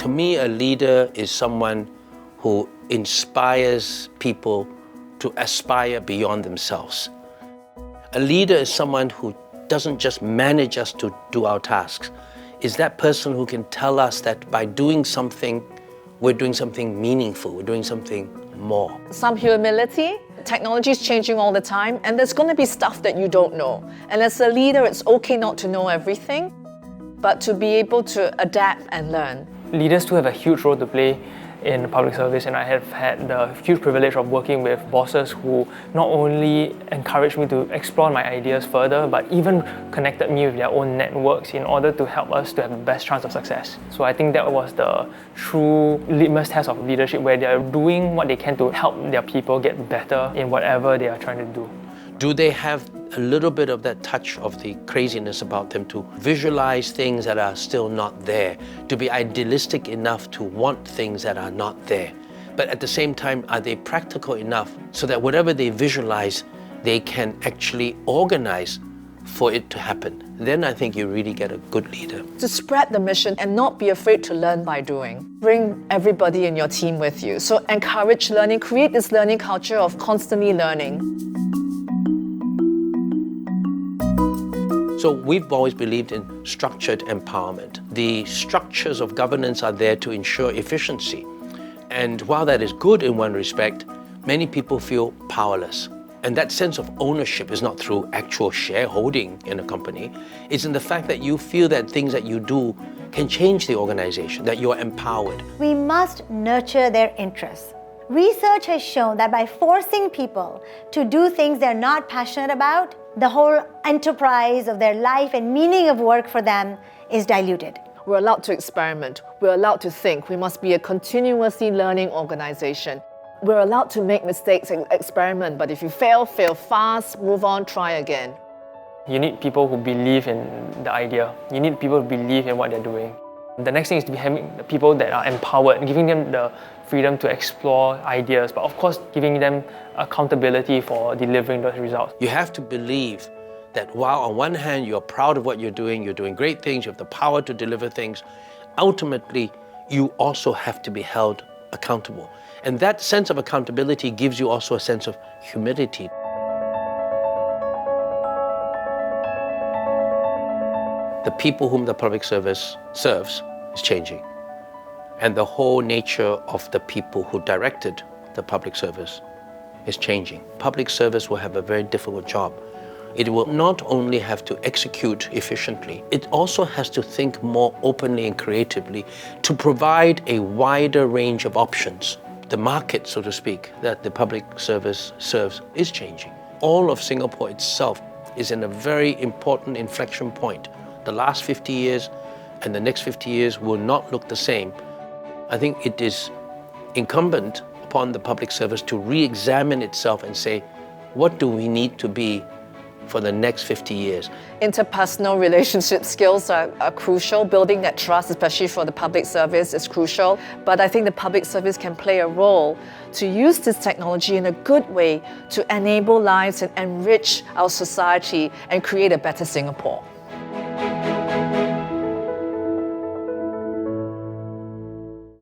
To me, a leader is someone who inspires people to aspire beyond themselves. A leader is someone who doesn't just manage us to do our tasks. Is that person who can tell us that by doing something, we're doing something meaningful, we're doing something more. Some humility. Technology is changing all the time, and there's going to be stuff that you don't know. And as a leader, it's okay not to know everything, but to be able to adapt and learn. Leaders too have a huge role to play in public service, and I have had the huge privilege of working with bosses who not only encouraged me to explore my ideas further, but even connected me with their own networks in order to help us to have the best chance of success. So I think that was the true litmus test of leadership, where they are doing what they can to help their people get better in whatever they are trying to do. Do they have a little bit of that touch of the craziness about them to visualize things that are still not there, to be idealistic enough to want things that are not there? But at the same time, are they practical enough so that whatever they visualize, they can actually organize for it to happen? Then I think you really get a good leader. To spread the mission and not be afraid to learn by doing. Bring everybody in your team with you. So encourage learning, create this learning culture of constantly learning. So we've always believed in structured empowerment. The structures of governance are there to ensure efficiency. And while that is good in one respect, many people feel powerless. And that sense of ownership is not through actual shareholding in a company. It's in the fact that you feel that things that you do can change the organization, that you're empowered. We must nurture their interests. Research has shown that by forcing people to do things they're not passionate about, the whole enterprise of their life and meaning of work for them is diluted. We're allowed to experiment. We're allowed to think. We must be a continuously learning organization. We're allowed to make mistakes and experiment, but if you fail fast, move on, try again. You need people who believe in the idea. You need people who believe in what they're doing. The next thing is to be having people that are empowered, giving them the freedom to explore ideas, but of course giving them accountability for delivering those results. You have to believe that while on one hand you're proud of what you're doing great things, you have the power to deliver things, ultimately you also have to be held accountable. And that sense of accountability gives you also a sense of humility. The people whom the public service serves is changing. And the whole nature of the people who directed the public service is changing. Public service will have a very difficult job. It will not only have to execute efficiently, it also has to think more openly and creatively to provide a wider range of options. The market, so to speak, that the public service serves is changing. All of Singapore itself is in a very important inflection point. The last 50 years and the next 50 years will not look the same. I think it is incumbent upon the public service to re-examine itself and say, what do we need to be for the next 50 years? Interpersonal relationship skills are crucial. Building that trust, especially for the public service, is crucial. But I think the public service can play a role to use this technology in a good way to enable lives and enrich our society and create a better Singapore.